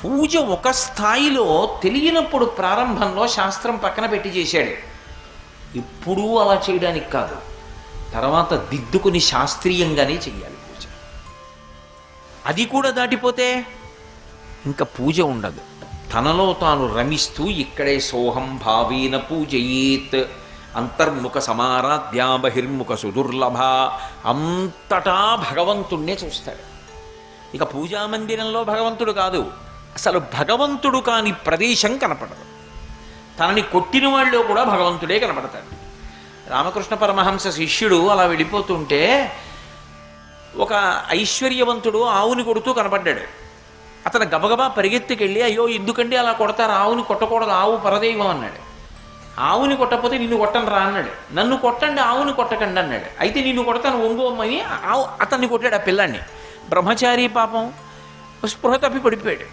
పూజ ఒక స్థాయిలో తెలియనప్పుడు ప్రారంభంలో శాస్త్రం పక్కన పెట్టి చేశాడు. ఎప్పుడూ అలా చేయడానికి కాదు, తర్వాత దిద్దుకుని శాస్త్రీయంగానే చెయ్యాలి పూజ. అది కూడా దాటిపోతే ఇంకా పూజ ఉండదు. తనలో తాను రమిస్తూ ఇక్కడే సోహం భావేన పూజయేత్, అంతర్ముఖ సమారాధ్యా బహిర్ముఖ సుదుర్లభ, అంతటా భగవంతుణ్ణే చూస్తాడు. ఇక పూజామందిరంలో భగవంతుడు కాదు, అసలు భగవంతుడు కాని ప్రదేశం కనపడదు. తనని కొట్టిన వాళ్ళలో కూడా భగవంతుడే కనపడతాడు. రామకృష్ణ పరమహంస శిష్యుడు అలా వెళ్ళిపోతుంటే ఒక ఐశ్వర్యవంతుడు ఆవుని కొడుతూ కనపడ్డాడు. అతను గబగబా పరిగెత్తుకెళ్ళి, అయ్యో ఎందుకండి అలా కొడతారు, ఆవుని కొట్టకూడదు, ఆవు పరదైవం అన్నాడు. ఆవుని కొట్టకపోతే నిన్ను కొట్టను రా అన్నాడు. నన్ను కొట్టండి, ఆవుని కొట్టకండి అన్నాడు. అయితే నిన్ను కొడతాను ఒంగోమ్మని అతన్ని కొట్టాడు, ఆ పిల్లాన్ని. బ్రహ్మచారి పాపం స్పృహ తప్పి పడిపోయాడు.